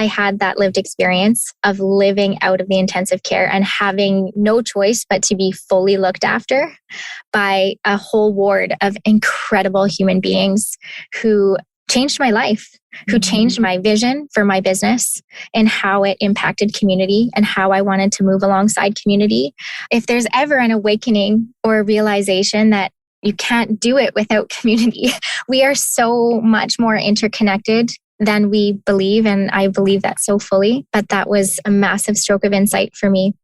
I had that lived experience of living out of the intensive care and having no choice but to be fully looked after by a whole ward of incredible human beings who changed my life, who changed my vision for my business and how it impacted community and how I wanted to move alongside community. If there's ever an awakening or a realization that you can't do it without community, we are so much more interconnected than we believe. And I believe that so fully. But that was a massive stroke of insight for me.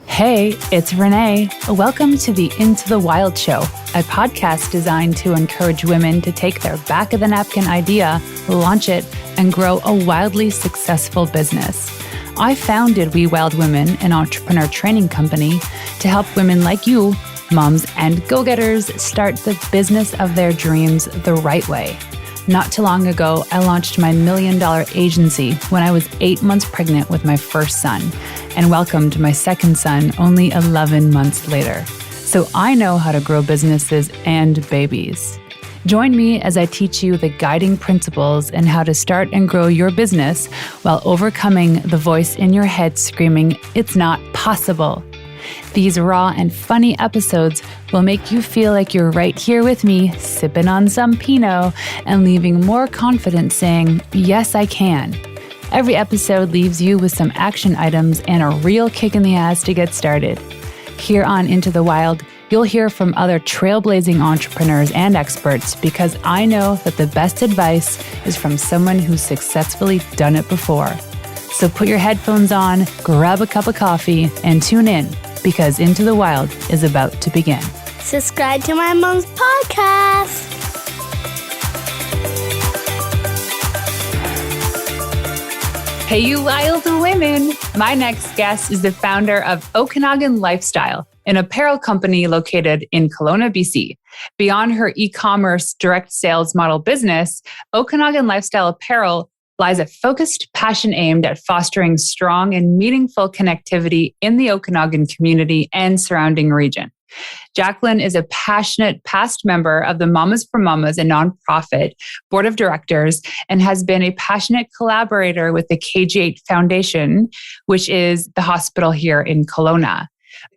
Hey, it's Renee. Welcome to the Into the Wild Show, a podcast designed to encourage women to take their back of the napkin idea, launch it, and grow a wildly successful business. I founded We Wild Women, an entrepreneur training company, to help women like you, moms and go-getters, start the business of their dreams the right way. Not too long ago, I launched my $1 million agency when I was 8 months pregnant with my first son and welcomed my second son only 11 months later. So I know how to grow businesses and babies. Join me as I teach you the guiding principles and how to start and grow your business while overcoming the voice in your head screaming, "It's not possible." These raw and funny episodes will make you feel like you're right here with me, sipping on some Pinot and leaving more confident saying, "Yes, I can." Every episode leaves you with some action items and a real kick in the ass to get started. Here on Into the Wild, you'll hear from other trailblazing entrepreneurs and experts because I know that the best advice is from someone who's successfully done it before. So put your headphones on, grab a cup of coffee, and tune in because Into the Wild is about to begin. Subscribe to my mom's podcast. Hey, you wild women. My next guest is the founder of Okanagan Lifestyle, an apparel company located in Kelowna, BC. Beyond her e-commerce direct sales model business, Okanagan Lifestyle Apparel lies a focused passion aimed at fostering strong and meaningful connectivity in the Okanagan community and surrounding region. Jaclyn is a passionate past member of the Mamas for Mamas, a nonprofit board of directors, and has been a passionate collaborator with the KG8 Foundation, which is the hospital here in Kelowna.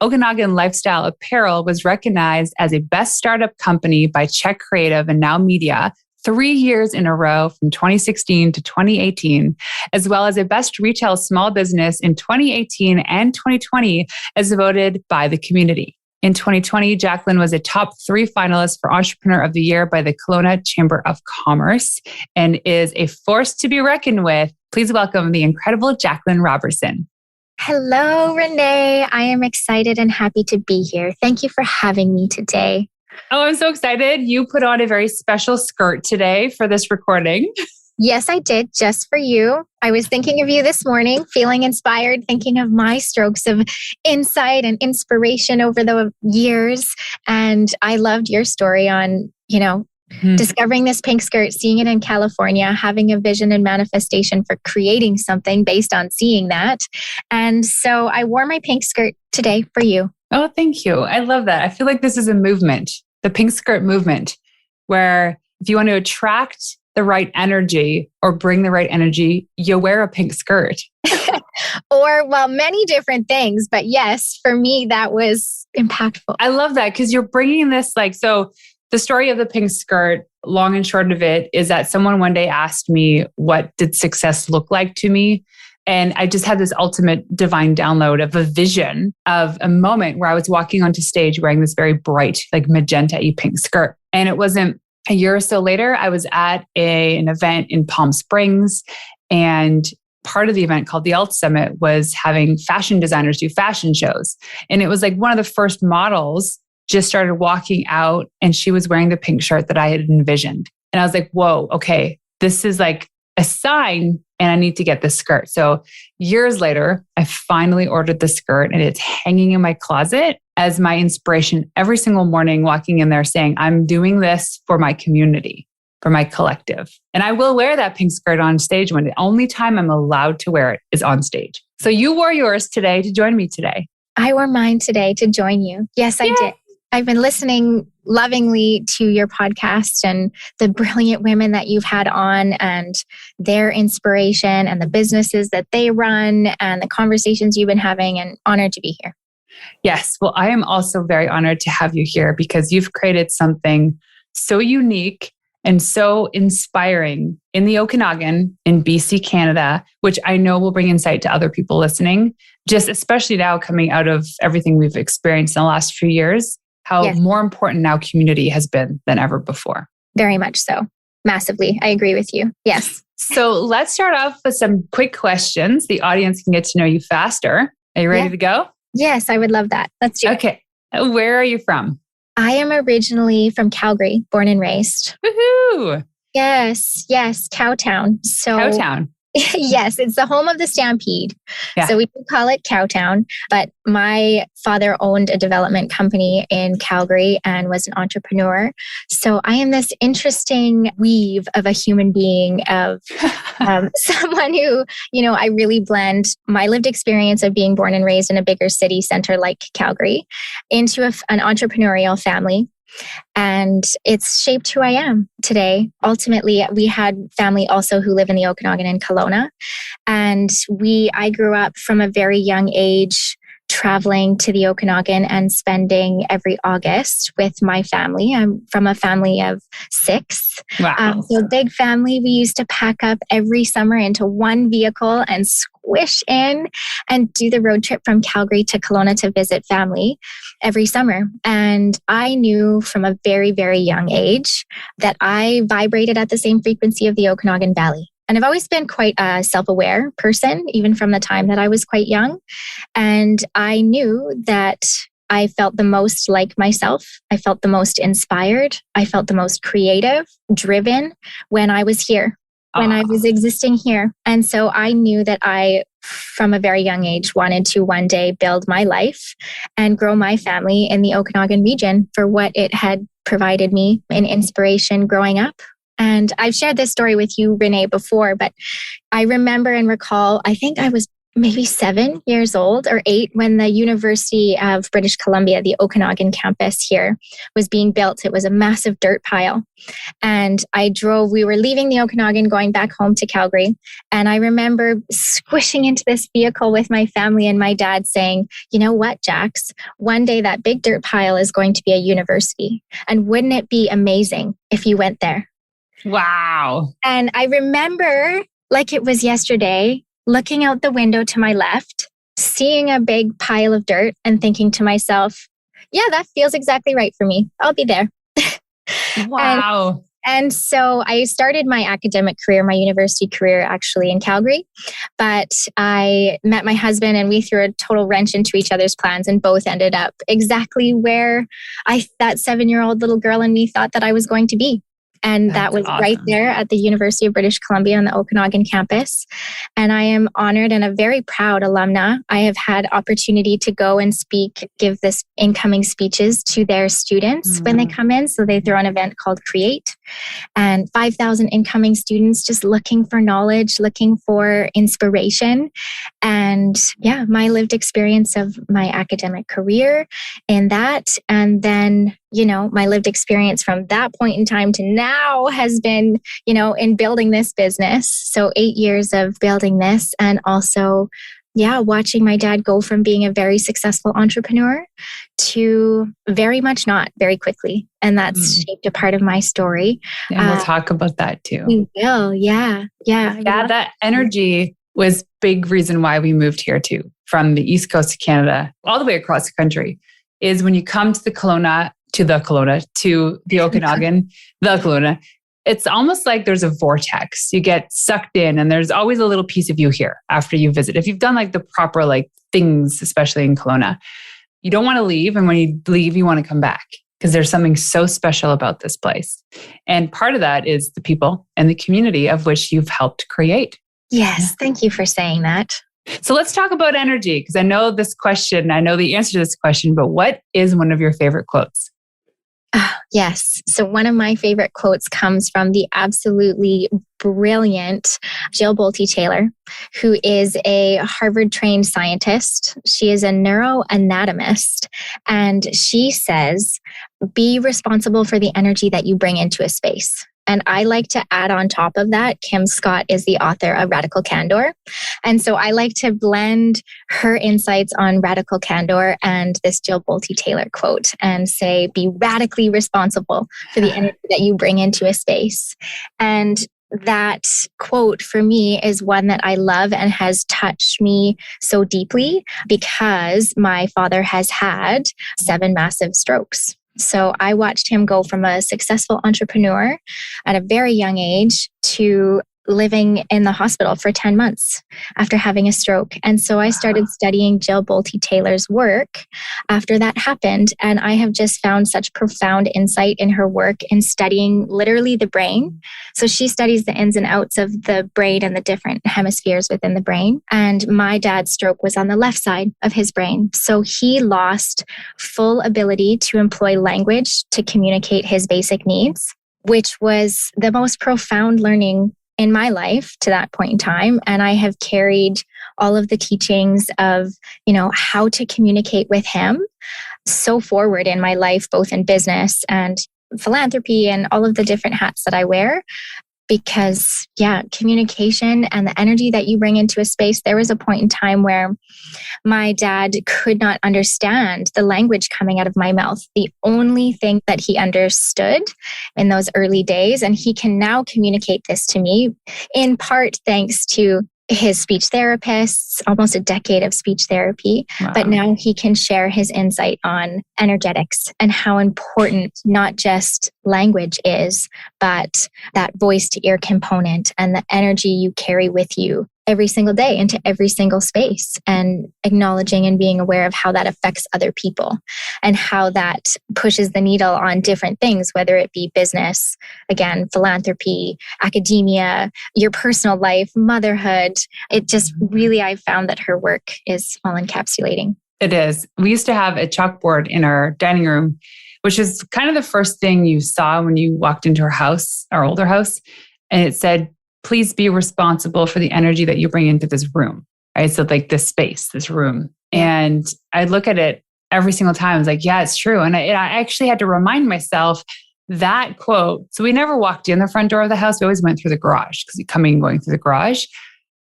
Okanagan Lifestyle Apparel was recognized as a best startup company by Czech Creative and Now Media 3 years in a row from 2016 to 2018, as well as a best retail small business in 2018 and 2020 as voted by the community. In 2020, Jaclyn was a top 3 finalist for Entrepreneur of the Year by the Kelowna Chamber of Commerce and is a force to be reckoned with. Please welcome the incredible Jaclyn Robertson. Hello, Renee. I am excited and happy to be here. Thank you for having me today. Oh, I'm so excited. You put on a very special skirt today for this recording. Yes, I did, just for you. I was thinking of you this morning, feeling inspired, thinking of my strokes of insight and inspiration over the years. And I loved your story on, discovering this pink skirt, seeing it in California, having a vision and manifestation for creating something based on seeing that. And so I wore my pink skirt today for you. Oh, thank you. I love that. I feel like this is a movement, the pink skirt movement, where if you want to attract the right energy or bring the right energy, you wear a pink skirt. Or, many different things. But yes, for me, that was impactful. I love that because you're bringing this so the story of the pink skirt, long and short of it, is that someone one day asked me, what did success look like to me? And I just had this ultimate divine download of a vision of a moment where I was walking onto stage wearing this very bright, magenta-y pink skirt. And it wasn't a year or so later, I was at an event in Palm Springs, and part of the event called the Alt Summit was having fashion designers do fashion shows. And it was one of the first models just started walking out and she was wearing the pink shirt that I had envisioned. And I was like, whoa, okay, this is a sign and I need to get this skirt. So years later, I finally ordered the skirt and it's hanging in my closet as my inspiration every single morning, walking in there saying, I'm doing this for my community, for my collective. And I will wear that pink skirt on stage when the only time I'm allowed to wear it is on stage. So you wore yours today to join me today. I wore mine today to join you. Yes, I did. I've been listening lovingly to your podcast and the brilliant women that you've had on and their inspiration and the businesses that they run and the conversations you've been having, and honored to be here. Yes. Well, I am also very honored to have you here because you've created something so unique and so inspiring in the Okanagan in BC, Canada, which I know will bring insight to other people listening, just especially now coming out of everything we've experienced in the last few years, how more important now community has been than ever before. Very much so. Massively. I agree with you. Yes. So let's start off with some quick questions. The audience can get to know you faster. Are you ready to go? Yes, I would love that. Let's do it. Okay. Where are you from? I am originally from Calgary, born and raised. Woohoo! Yes, Cowtown. So Cowtown. Yes, it's the home of the Stampede. Yeah. So we do call it Cowtown, but my father owned a development company in Calgary and was an entrepreneur. So I am this interesting weave of a human being, of someone who, I really blend my lived experience of being born and raised in a bigger city center like Calgary into an entrepreneurial family. And it's shaped who I am today. Ultimately, we had family also who live in the Okanagan and Kelowna. And I grew up from a very young age traveling to the Okanagan and spending every August with my family. I'm from a family of 6. Wow. So a big family. We used to pack up every summer into one vehicle and squish in and do the road trip from Calgary to Kelowna to visit family every summer. And I knew from a very, very young age that I vibrated at the same frequency of the Okanagan Valley. And I've always been quite a self-aware person, even from the time that I was quite young. And I knew that I felt the most like myself. I felt the most inspired. I felt the most creative, driven when I was here, when I was existing here. And so I knew that I, from a very young age, wanted to one day build my life and grow my family in the Okanagan region for what it had provided me in inspiration growing up. And I've shared this story with you, Renee, before, but I remember and recall, I think I was maybe 7 years old or 8 when the University of British Columbia, the Okanagan campus here, was being built. It was a massive dirt pile. And we were leaving the Okanagan, going back home to Calgary. And I remember squishing into this vehicle with my family and my dad saying, "You know what, Jax, one day that big dirt pile is going to be a university. And wouldn't it be amazing if you went there?" Wow. And I remember, like it was yesterday, looking out the window to my left, seeing a big pile of dirt and thinking to myself, yeah, that feels exactly right for me. I'll be there. Wow. And so I started my academic career, my university career, actually in Calgary. But I met my husband and we threw a total wrench into each other's plans and both ended up exactly where that 7-year-old little girl in me thought that I was going to be. And that was awesome. Right there at the University of British Columbia on the Okanagan campus. And I am honored and a very proud alumna. I have had opportunity to go and give this incoming speeches to their students when they come in. So they throw an event called Create, and 5,000 incoming students just looking for knowledge, looking for inspiration. And yeah, my lived experience of my academic career in that. And then my lived experience from that point in time to now has been, in building this business. So 8 years of building this, and also, watching my dad go from being a very successful entrepreneur to very much not very quickly. And that's shaped a part of my story. And we'll talk about that too. We will. Yeah. That energy was big reason why we moved here too, from the East Coast of Canada, all the way across the country, is when you come to the Kelowna, to the Okanagan, the Kelowna, it's almost like there's a vortex. You get sucked in and there's always a little piece of you here after you visit. If you've done the proper things, especially in Kelowna, you don't want to leave. And when you leave, you want to come back because there's something so special about this place. And part of that is the people and the community of which you've helped create. Yes. Thank you for saying that. So let's talk about energy, because I know the answer to this question, but what is one of your favorite quotes? Yes. So one of my favorite quotes comes from the absolutely brilliant Jill Bolte Taylor, who is a Harvard-trained scientist. She is a neuroanatomist, and she says, be responsible for the energy that you bring into a space. And I like to add on top of that, Kim Scott is the author of Radical Candor. And so I like to blend her insights on radical candor and this Jill Bolte Taylor quote and say, be radically responsible for the energy that you bring into a space. And that quote for me is one that I love and has touched me so deeply because my father has had 7 massive strokes. So I watched him go from a successful entrepreneur at a very young age to living in the hospital for 10 months after having a stroke. And so I started studying Jill Bolte Taylor's work after that happened. And I have just found such profound insight in her work in studying literally the brain. So she studies the ins and outs of the brain and the different hemispheres within the brain. And my dad's stroke was on the left side of his brain. So he lost full ability to employ language to communicate his basic needs, which was the most profound learning in my life to that point in time. And I have carried all of the teachings of, how to communicate with him so forward in my life, both in business and philanthropy and all of the different hats that I wear. Because communication and the energy that you bring into a space, there was a point in time where my dad could not understand the language coming out of my mouth. The only thing that he understood in those early days, and he can now communicate this to me in part thanks to his speech therapists, almost a decade of speech therapy. Wow. But now he can share his insight on energetics and how important not just language is, but that voice to ear component and the energy you carry with you every single day into every single space, and acknowledging and being aware of how that affects other people and how that pushes the needle on different things, whether it be business, again, philanthropy, academia, your personal life, motherhood. It just really, I found that her work is all encapsulating. It is. We used to have a chalkboard in our dining room, which is kind of the first thing you saw when you walked into our house, our older house. And it said, please be responsible for the energy that you bring into this room, right? So like this space, this room. And I look at it every single time. I was like, yeah, it's true. And I actually had to remind myself that quote. So we never walked in the front door of the house. We always went through the garage because going through the garage,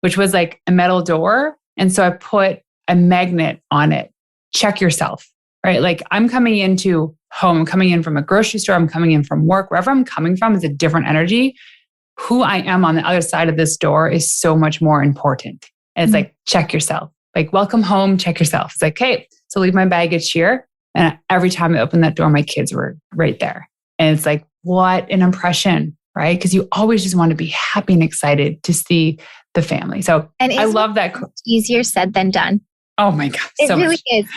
which was like a metal door. And so I put a magnet on it. Check yourself, right? Like I'm coming into home, I'm coming in from a grocery store, I'm coming in from work, wherever I'm coming from is a different energy. Who I am on the other side of this door is so much more important. And it's like, check yourself. Like, welcome home, check yourself. It's like, okay, so leave my baggage here. And every time I open that door, my kids were right there. And it's like, what an impression, right? Because you always just want to be happy and excited to see the family. So I love that. Easier said than done. Oh my God. It really is.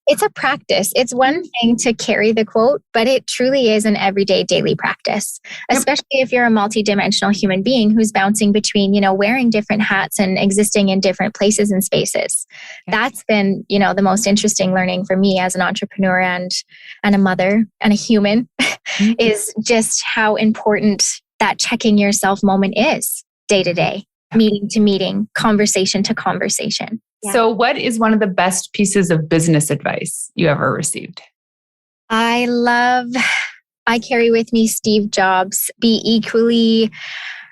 It's a practice. It's one thing to carry the quote, but it truly is an everyday, daily practice, especially if you're a multidimensional human being who's bouncing between, wearing different hats and existing in different places and spaces. That's been, the most interesting learning for me as an entrepreneur and a mother and a human is just how important that checking yourself moment is day to day, meeting to meeting, conversation to conversation. So what is one of the best pieces of business advice you ever received? I carry with me Steve Jobs. Be equally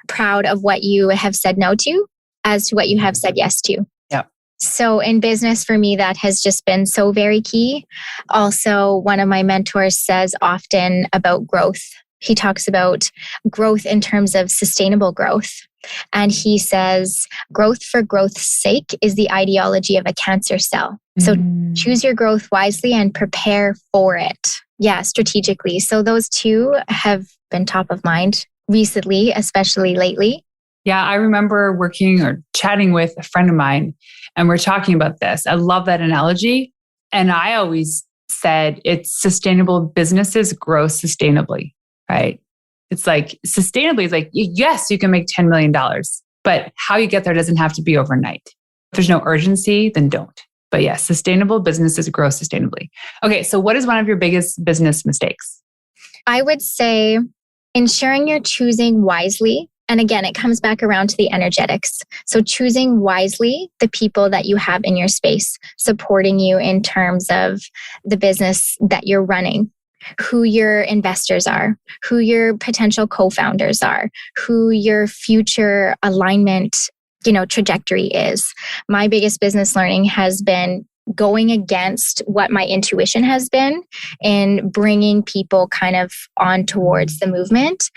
proud of what you have said no to as to what you have said yes to. Yeah. So in business, for me, that has just been so very key. Also, one of my mentors says often about growth. He talks about growth in terms of sustainable growth. And he says, growth for growth's sake is the ideology of a cancer cell. So choose your growth wisely and prepare for it. Yeah, strategically. So those two have been top of mind recently, especially lately. Yeah, I remember working or chatting with a friend of mine and we're talking about this. I love that analogy. And I always said it's sustainable businesses grow sustainably, right? It's like sustainably, it's like, yes, you can make $10 million, but how you get there doesn't have to be overnight. If there's no urgency, then don't. But yes, sustainable businesses grow sustainably. Okay, so what is one of your biggest business mistakes? I would say ensuring you're choosing wisely. And again, it comes back around to the energetics. So choosing wisely the people that you have in your space, supporting you in terms of the business that you're running, who your investors are, who your potential co-founders are, who your future alignment, trajectory is. My biggest business learning has been going against what my intuition has been and bringing people kind of on towards the movement.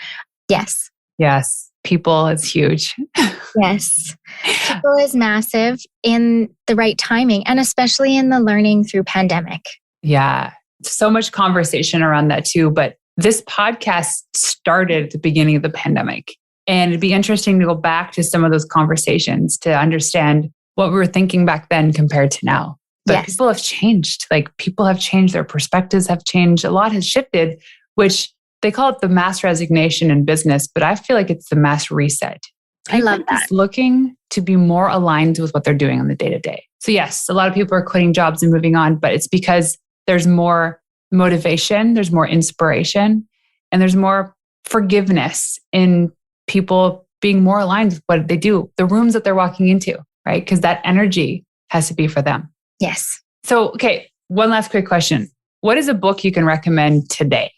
Yes. Yes. People is huge. Yes. People is massive in the right timing, and especially in the learning through pandemic. Yeah. So much conversation around that too. But this podcast started at the beginning of the pandemic. And it'd be interesting to go back to some of those conversations to understand what we were thinking back then compared to now. But Yes. People have changed. Like people have changed, their perspectives have changed. A lot has shifted, which they call it the mass resignation in business, but I feel like it's the mass reset. I love that. Just looking to be more aligned with what they're doing on the day to day. So yes, a lot of people are quitting jobs and moving on, but it's because there's more motivation, there's more inspiration, and there's more forgiveness in people being more aligned with what they do, the rooms that they're walking into, right? Because that energy has to be for them. Yes. So, okay, one last quick question. What is a book you can recommend today?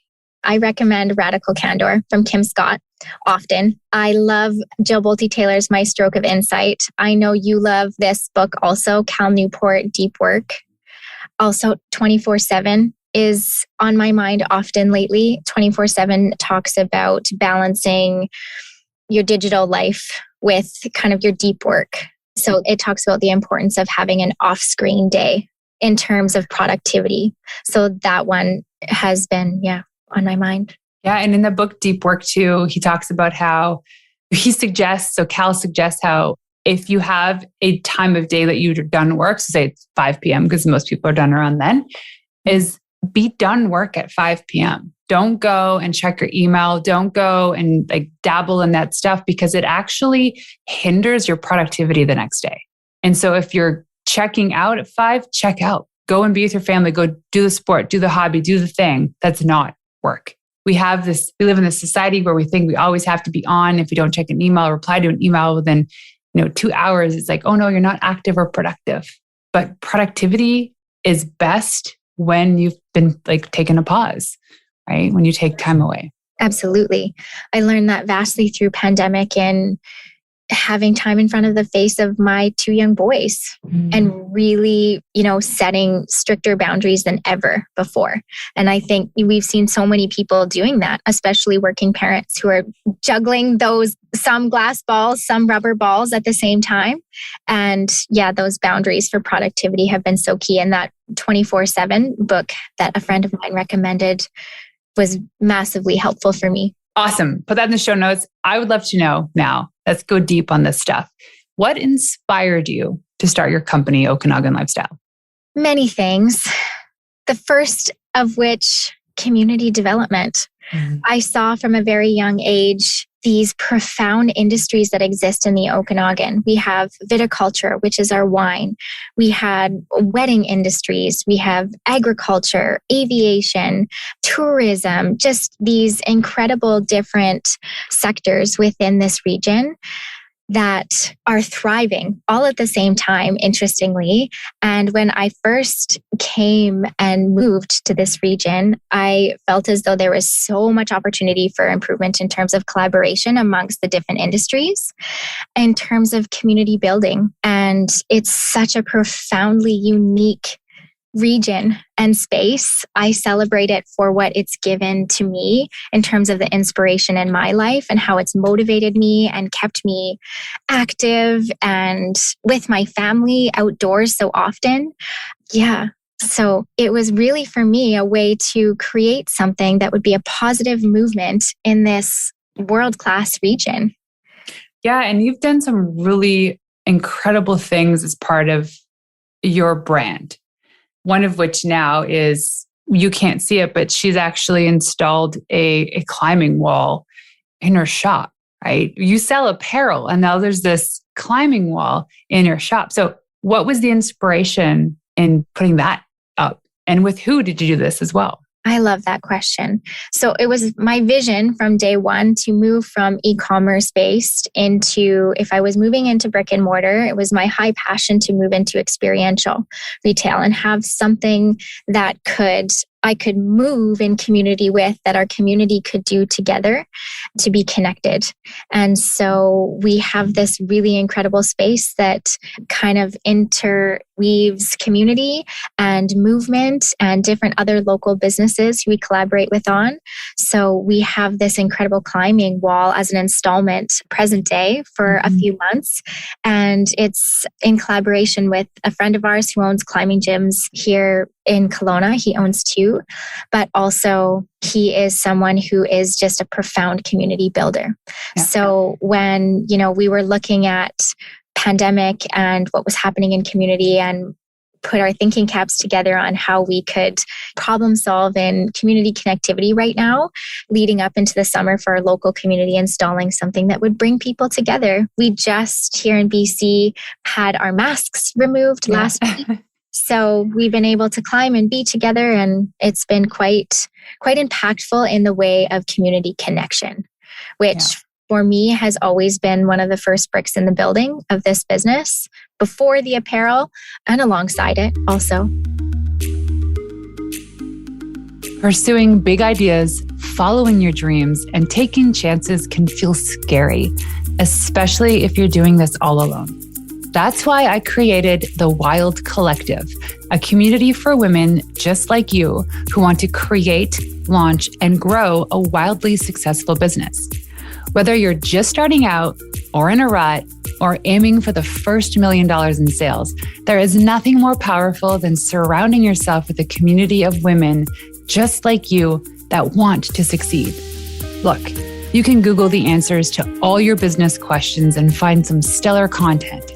I recommend Radical Candor from Kim Scott often. I love Jill Bolte Taylor's My Stroke of Insight. I know you love this book also, Cal Newport, Deep Work. Also, 24/7 is on my mind often lately. 24/7 talks about balancing your digital life with kind of your deep work. So it talks about the importance of having an off-screen day in terms of productivity. So that one has been, on my mind. Yeah. And in the book, Deep Work too, he talks about how Cal suggests how if you have a time of day that you're done work, so say it's 5 p.m., because most people are done around then, is be done work at 5 p.m. Don't go and check your email. Don't go and dabble in that stuff because it actually hinders your productivity the next day. And so if you're checking out at 5, check out. Go and be with your family. Go do the sport, do the hobby, do the thing. That's not work. We live in this society where we think we always have to be on. If we don't check an email or reply to an email within 2 hours, it's like, oh no, you're not active or productive. But productivity is best when you've been taking a pause, right? When you take time away. Absolutely. I learned that vastly through pandemic and having time in front of the face of my 2 young boys and really, setting stricter boundaries than ever before. And I think we've seen so many people doing that, especially working parents who are juggling some glass balls, some rubber balls at the same time. And those boundaries for productivity have been so key. And that 24/7 book that a friend of mine recommended was massively helpful for me. Awesome. Put that in the show notes. I would love to know now. Let's go deep on this stuff. What inspired you to start your company, Okanagan Lifestyle? Many things. The first of which, community development. I saw from a very young age these profound industries that exist in the Okanagan. We have viticulture, which is our wine. We had wedding industries. We have agriculture, aviation, tourism, just these incredible different sectors within this region that are thriving all at the same time, interestingly. And when I first came and moved to this region, I felt as though there was so much opportunity for improvement in terms of collaboration amongst the different industries, in terms of community building. And it's such a profoundly unique region and space. I celebrate it for what it's given to me in terms of the inspiration in my life and how it's motivated me and kept me active and with my family outdoors so often. So it was really for me a way to create something that would be a positive movement in this world-class region. Yeah, and you've done some really incredible things as part of your brand. One of which now is, you can't see it, but she's actually installed a climbing wall in her shop, right? You sell apparel and now there's this climbing wall in your shop. So what was the inspiration in putting that up? And with who did you do this as well? I love that question. So it was my vision from day one to move from e-commerce based into, if I was moving into brick and mortar, it was my high passion to move into experiential retail and have something that I could move in community with, that our community could do together to be connected. And so we have this really incredible space that kind of interweaves community and movement and different other local businesses we collaborate with on. So we have this incredible climbing wall as an installment present day for a few months. And it's in collaboration with a friend of ours who owns climbing gyms here in Kelowna. He owns 2, but also he is someone who is just a profound community builder. Yeah. So when, we were looking at pandemic and what was happening in community and put our thinking caps together on how we could problem solve in community connectivity right now, leading up into the summer for our local community, installing something that would bring people together. We just here in BC had our masks removed last week. So we've been able to climb and be together, and it's been quite impactful in the way of community connection, which for me has always been one of the first bricks in the building of this business, before the apparel and alongside it also. Pursuing big ideas, following your dreams, and taking chances can feel scary, especially if you're doing this all alone. That's why I created the Wild Collective, a community for women just like you who want to create, launch, and grow a wildly successful business. Whether you're just starting out or in a rut or aiming for the first $1 million in sales, there is nothing more powerful than surrounding yourself with a community of women just like you that want to succeed. Look, you can Google the answers to all your business questions and find some stellar content.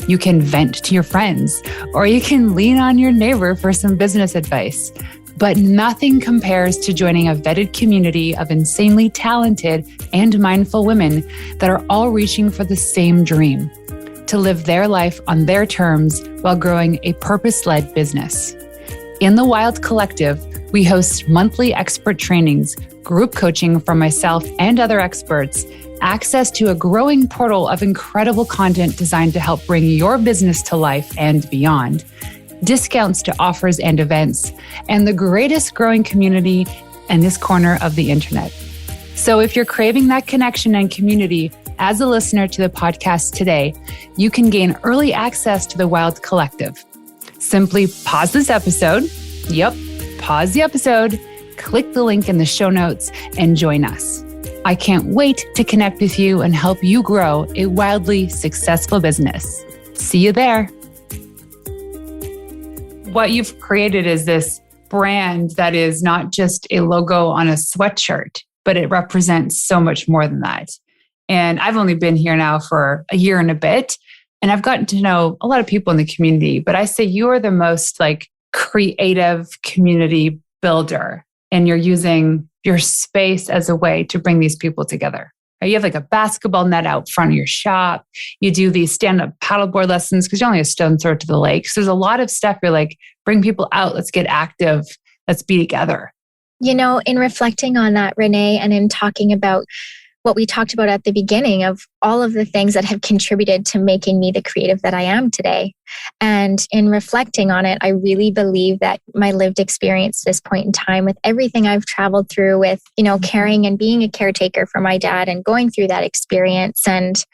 You can vent to your friends, or you can lean on your neighbor for some business advice. But nothing compares to joining a vetted community of insanely talented and mindful women that are all reaching for the same dream: to live their life on their terms while growing a purpose-led business. In the Wild Collective, we host monthly expert trainings, group coaching from myself and other experts, access to a growing portal of incredible content designed to help bring your business to life and beyond, discounts to offers and events, and the greatest growing community in this corner of the internet. So if you're craving that connection and community as a listener to the podcast today, you can gain early access to the Wild Collective. Simply pause this episode. Pause the episode, click the link in the show notes, and join us. I can't wait to connect with you and help you grow a wildly successful business. See you there. What you've created is this brand that is not just a logo on a sweatshirt, but it represents so much more than that. And I've only been here now for a year and a bit, and I've gotten to know a lot of people in the community, but I say you are the most creative community builder, and you're using your space as a way to bring these people together. You have a basketball net out front of your shop. You do these stand-up paddleboard lessons because you're only a stone's throw to the lake. So there's a lot of stuff you're bring people out. Let's get active. Let's be together. In reflecting on that, Renee, and in talking about what we talked about at the beginning of all of the things that have contributed to making me the creative that I am today. And in reflecting on it, I really believe that my lived experience at this point in time, with everything I've traveled through with, caring and being a caretaker for my dad and going through that experience. And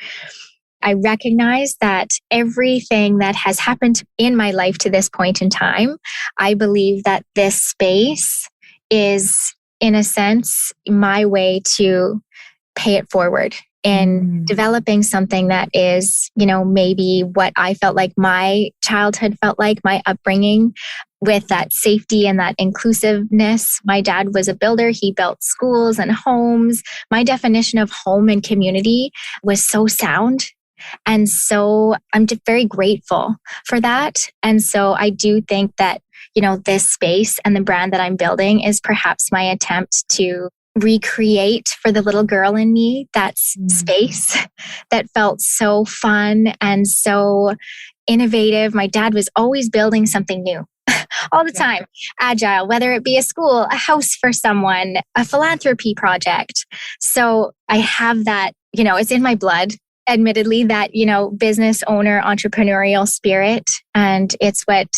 I recognize that everything that has happened in my life to this point in time, I believe that this space is, in a sense, my way to pay it forward in developing something that is, maybe what I felt like my childhood felt like, my upbringing, with that safety and that inclusiveness. My dad was a builder. He built schools and homes. My definition of home and community was so sound. And so I'm just very grateful for that. And so I do think that, this space and the brand that I'm building is perhaps my attempt to recreate for the little girl in me that space that felt so fun and so innovative. My dad was always building something new. all the time. Agile, whether it be a school, a house for someone, a philanthropy project. So I have that, it's in my blood, admittedly, that, business owner, entrepreneurial spirit. And it's what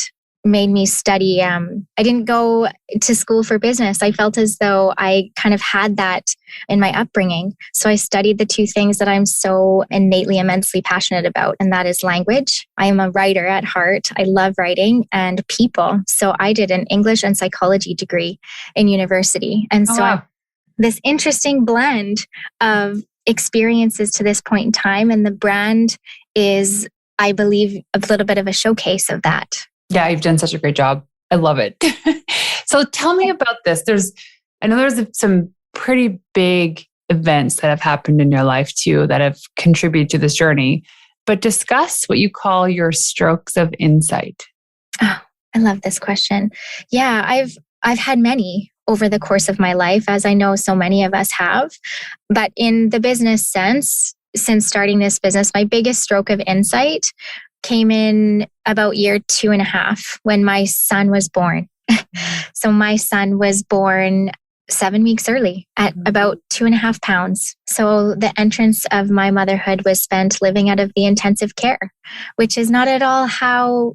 made me study. I didn't go to school for business. I felt as though I kind of had that in my upbringing. So I studied the two things that I'm so innately, immensely passionate about, and that is language. I am a writer at heart. I love writing and people. So I did an English and psychology degree in university. And so I'm this interesting blend of experiences to this point in time. And the brand is, I believe, a little bit of a showcase of that. Yeah, you've done such a great job. I love it. So tell me about this. I know there's some pretty big events that have happened in your life too that have contributed to this journey, but discuss what you call your strokes of insight. Oh, I love this question. Yeah, I've had many over the course of my life, as I know so many of us have. But in the business sense, since starting this business, my biggest stroke of insight came in about year 2.5 when my son was born. So my son was born 7 weeks early at about 2.5 pounds. So the entrance of my motherhood was spent living out of the intensive care, which is not at all how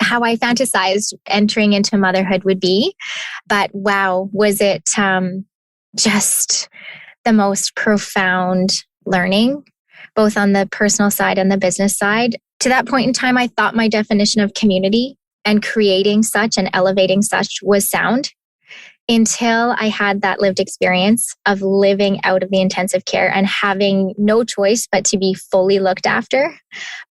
I fantasized entering into motherhood would be. But wow, was it just the most profound learning, both on the personal side and the business side. To that point in time, I thought my definition of community and creating such and elevating such was sound, until I had that lived experience of living out of the intensive care and having no choice but to be fully looked after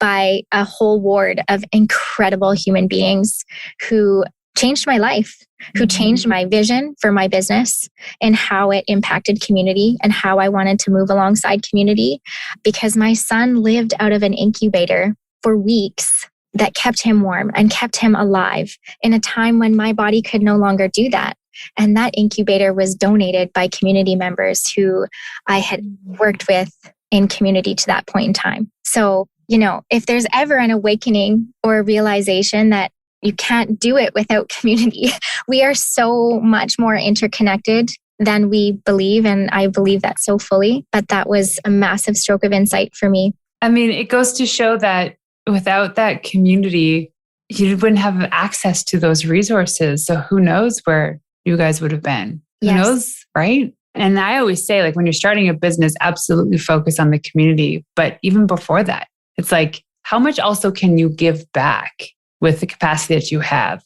by a whole ward of incredible human beings who changed my life, who changed my vision for my business and how it impacted community and how I wanted to move alongside community, because my son lived out of an incubator for weeks that kept him warm and kept him alive in a time when my body could no longer do that. And that incubator was donated by community members who I had worked with in community to that point in time. So, if there's ever an awakening or a realization that you can't do it without community, we are so much more interconnected than we believe. And I believe that so fully. But that was a massive stroke of insight for me. I mean, it goes to show that without that community, you wouldn't have access to those resources. So who knows where you guys would have been? Who knows, right? And I always say, like, when you're starting a business, absolutely focus on the community. But even before that, it's like, how much also can you give back with the capacity that you have?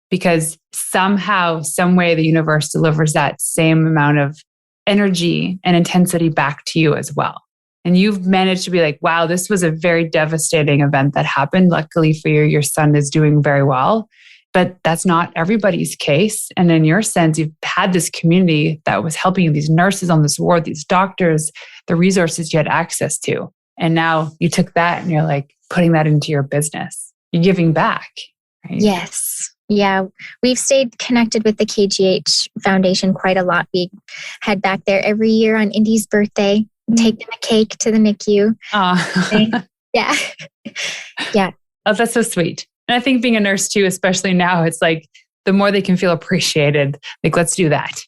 Because somehow, some way, the universe delivers that same amount of energy and intensity back to you as well. And you've managed to be like, wow, this was a very devastating event that happened. Luckily for you, your son is doing very well. But that's not everybody's case. And in your sense, you've had this community that was helping you, these nurses on this ward, these doctors, the resources you had access to. And now you took that and you're like putting that into your business. You're giving back, right? Yes. Yeah. We've stayed connected with the KGH Foundation quite a lot. We head back there every year on Indy's birthday, take them a cake to the NICU. Yeah. Yeah. Oh, that's so sweet. And I think being a nurse too, especially now, it's like the more they can feel appreciated, like, let's do that.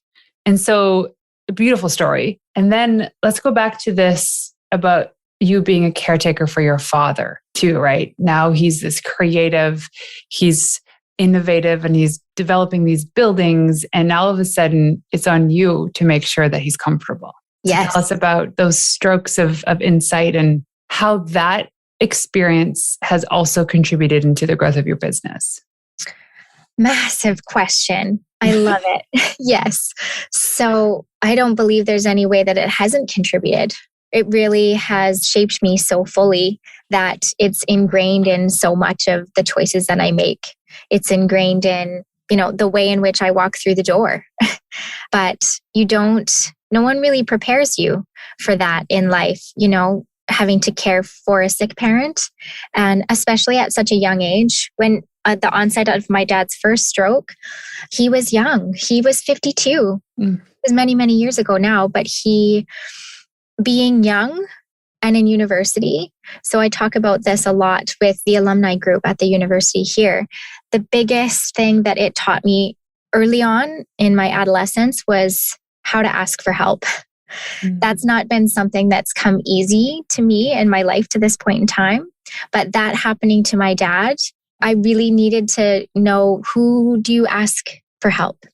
And so a beautiful story. And then let's go back to this about you being a caretaker for your father too, right? Now he's this creative, he's innovative, and he's developing these buildings. And all of a sudden it's on you to make sure that he's comfortable. Yes. Tell us about those strokes of insight and how that experience has also contributed into the growth of your business. Massive question. I love it. Yes. So I don't believe there's any way that it hasn't contributed. It really has shaped me so fully that it's ingrained in so much of the choices that I make. It's ingrained in, the way in which I walk through the door. But no one really prepares you for that in life, having to care for a sick parent. And especially at such a young age, when at the onset of my dad's first stroke, he was young. He was 52. It was many, many years ago now, but being young and in university. So I talk about this a lot with the alumni group at the university here. The biggest thing that it taught me early on in my adolescence was how to ask for help. Mm-hmm. That's not been something that's come easy to me in my life to this point in time. But that happening to my dad, I really needed to know, who do you ask for help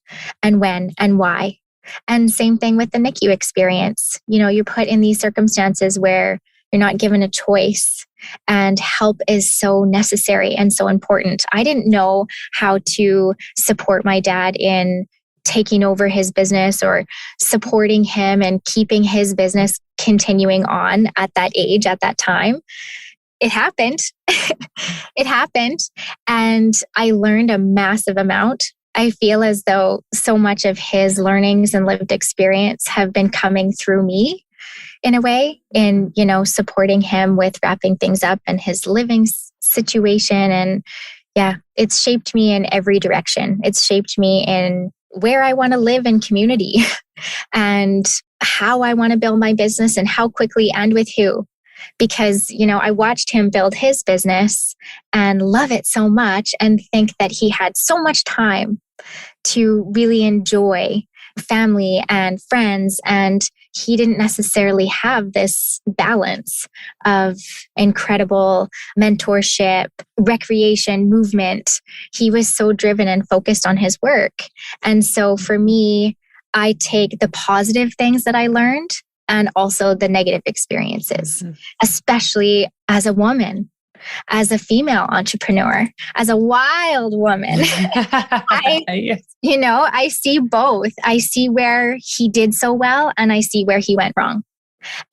and when and why? And same thing with the NICU experience. You're put in these circumstances where you're not given a choice, and help is so necessary and so important. I didn't know how to support my dad in taking over his business or supporting him and keeping his business continuing on at that age, at that time. It happened. It happened. And I learned a massive amount. I feel as though so much of his learnings and lived experience have been coming through me in a way, in, supporting him with wrapping things up and his living situation. And yeah, it's shaped me in every direction. It's shaped me in where I want to live in community and how I want to build my business and how quickly and with who. Because, I watched him build his business and love it so much and think that he had so much time to really enjoy family and friends. And he didn't necessarily have this balance of incredible mentorship, recreation, movement. He was so driven and focused on his work. And so for me, I take the positive things that I learned and also the negative experiences, especially as a woman, as a female entrepreneur, as a wild woman. I see both. I see where he did so well and I see where he went wrong.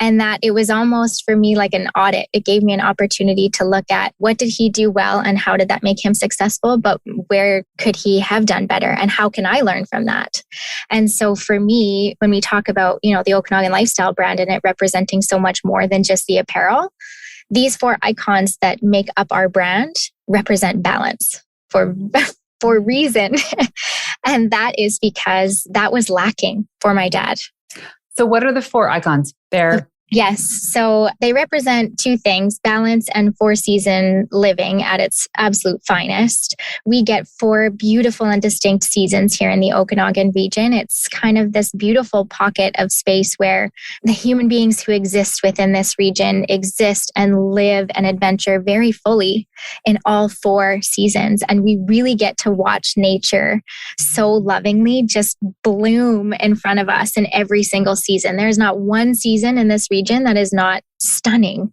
And that it was almost for me like an audit. It gave me an opportunity to look at what did he do well and how did that make him successful, but where could he have done better and how can I learn from that? And so for me, when we talk about, the Okanagan Lifestyle brand and it representing so much more than just the apparel, these 4 icons that make up our brand represent balance for a reason. And that is because that was lacking for my dad. So what are the 4 icons? Yes. So they represent 2 things, balance and 4-season living at its absolute finest. We get 4 beautiful and distinct seasons here in the Okanagan region. It's kind of this beautiful pocket of space where the human beings who exist within this region exist and live and adventure very fully in all 4 seasons. And we really get to watch nature so lovingly just bloom in front of us in every single season. There's not one season in this region that is not stunning.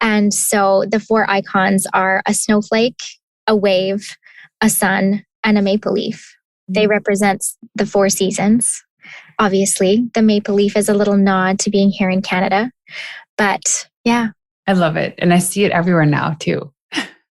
And so the 4 icons are a snowflake, a wave, a sun, and a maple leaf. They represent the 4 seasons. Obviously, the maple leaf is a little nod to being here in Canada. But yeah. I love it. And I see it everywhere now too.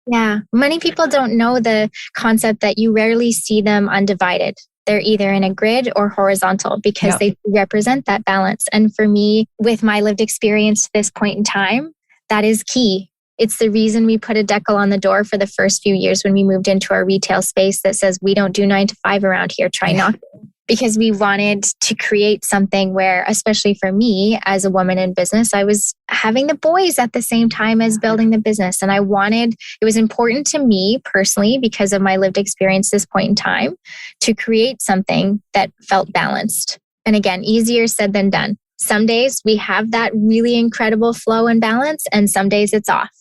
Yeah. Many people don't know the concept that you rarely see them undivided. They're either in a grid or horizontal because they represent that balance. And for me, with my lived experience to this point in time, that is key. It's the reason we put a decal on the door for the first few years when we moved into our retail space that says, we don't do 9 to 5 around here, try not to. Because we wanted to create something where, especially for me as a woman in business, I was having the boys at the same time as building the business. And it was important to me personally, because of my lived experience this point in time, to create something that felt balanced. And again, easier said than done. Some days we have that really incredible flow and balance, and some days it's off.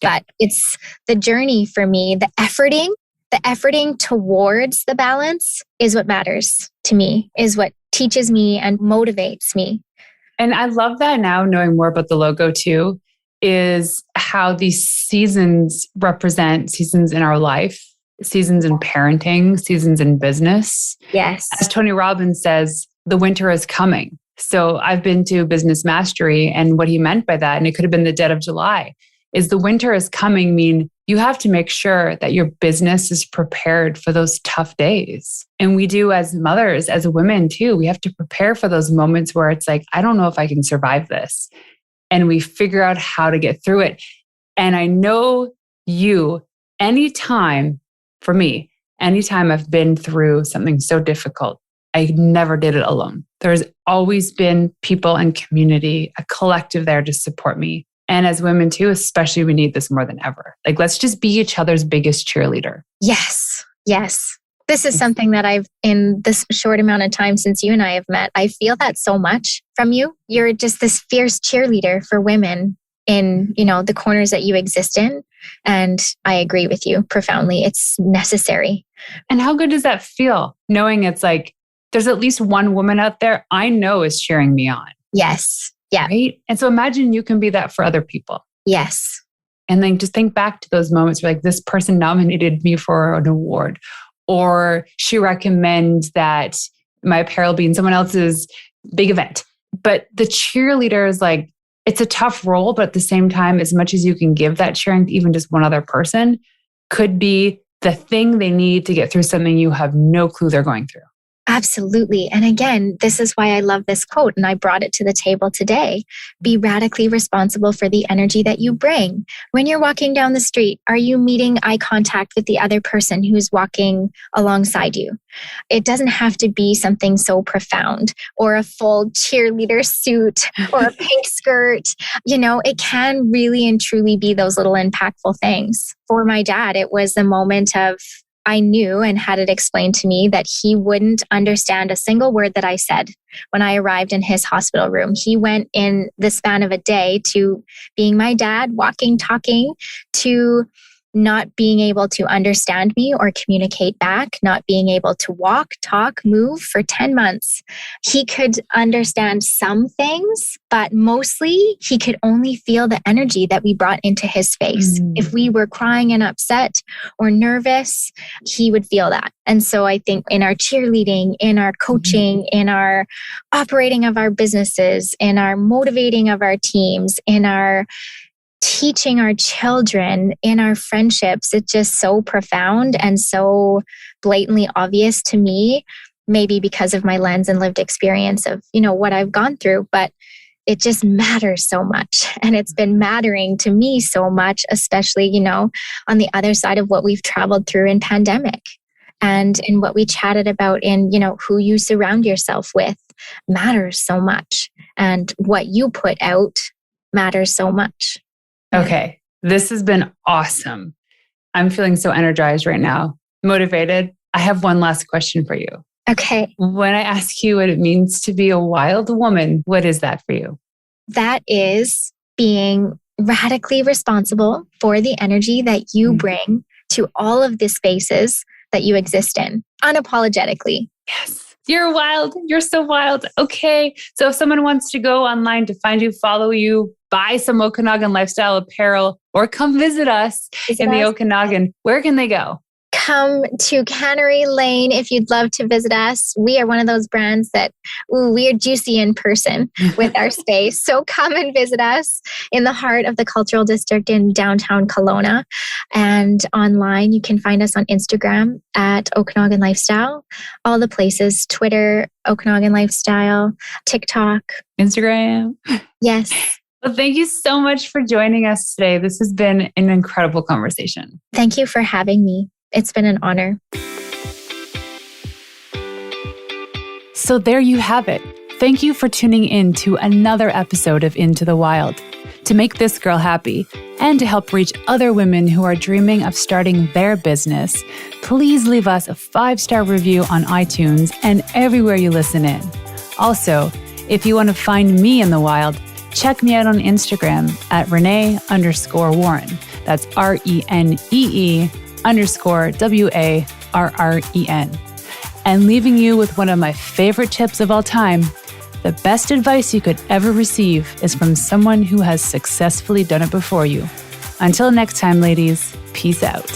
But it's the journey for me, the efforting towards the balance is what matters to me, is what teaches me and motivates me. And I love that now, knowing more about the logo too, is how these seasons represent seasons in our life, seasons in parenting, seasons in business. Yes. As Tony Robbins says, the winter is coming. So I've been to Business Mastery, and what he meant by that, and it could have been the dead of July, is the winter is coming mean you have to make sure that your business is prepared for those tough days. And we do as mothers, as women too, we have to prepare for those moments where it's like, I don't know if I can survive this. And we figure out how to get through it. And I know anytime I've been through something so difficult, I never did it alone. There's always been people and community, a collective there to support me. And as women too, especially, we need this more than ever. Like, let's just be each other's biggest cheerleader. Yes. Yes. This is something that in this short amount of time since you and I have met, I feel that so much from you. You're just this fierce cheerleader for women in, the corners that you exist in. And I agree with you profoundly. It's necessary. And how good does that feel? Knowing it's like, there's at least one woman out there I know is cheering me on. Yes. Yeah. Right. And so imagine you can be that for other people. Yes. And then just think back to those moments where like this person nominated me for an award, or she recommends that my apparel be in someone else's big event. But the cheerleader is like, it's a tough role, but at the same time, as much as you can give that cheering to even just one other person, could be the thing they need to get through something you have no clue they're going through. Absolutely. And again, this is why I love this quote, and I brought it to the table today. Be radically responsible for the energy that you bring. When you're walking down the street, are you meeting eye contact with the other person who's walking alongside you? It doesn't have to be something so profound or a full cheerleader suit or a pink skirt. It can really and truly be those little impactful things. For my dad, it was the moment of, I knew and had it explained to me that he wouldn't understand a single word that I said when I arrived in his hospital room. He went in the span of a day to being my dad, walking, talking, to not being able to understand me or communicate back, not being able to walk, talk, move for 10 months. He could understand some things, but mostly he could only feel the energy that we brought into his face. If we were crying and upset or nervous, he would feel that. And so I think in our cheerleading, in our coaching, in our operating of our businesses, in our motivating of our teams, in our teaching our children, in our friendships, it's just so profound and so blatantly obvious to me, maybe because of my lens and lived experience of, what I've gone through, but it just matters so much. And it's been mattering to me so much, especially, on the other side of what we've traveled through in pandemic and in what we chatted about in, who you surround yourself with matters so much. And what you put out matters so much. Okay, this has been awesome. I'm feeling so energized right now, motivated. I have one last question for you. Okay. When I ask you what it means to be a wild woman, what is that for you? That is being radically responsible for the energy that you bring to all of the spaces that you exist in, unapologetically. Yes. You're wild. You're so wild. Okay. So if someone wants to go online to find you, follow you, buy some Okanagan Lifestyle Apparel, or come visit us in the Okanagan, where can they go? Come to Cannery Lane if you'd love to visit us. We are one of those brands that we are juicy in person with our space. So come and visit us in the heart of the cultural district in downtown Kelowna. And online, you can find us on Instagram at Okanagan Lifestyle. All the places, Twitter, Okanagan Lifestyle, TikTok. Instagram. Yes. Well, thank you so much for joining us today. This has been an incredible conversation. Thank you for having me. It's been an honor. So there you have it. Thank you for tuning in to another episode of Into the Wild. To make this girl happy and to help reach other women who are dreaming of starting their business, please leave us a 5-star review on iTunes and everywhere you listen in. Also, if you want to find me in the wild, check me out on Instagram at Renee_Warren. That's RENEE_WARREN. And leaving you with one of my favorite tips of all time: the best advice you could ever receive is from someone who has successfully done it before you. Until next time, ladies, peace out.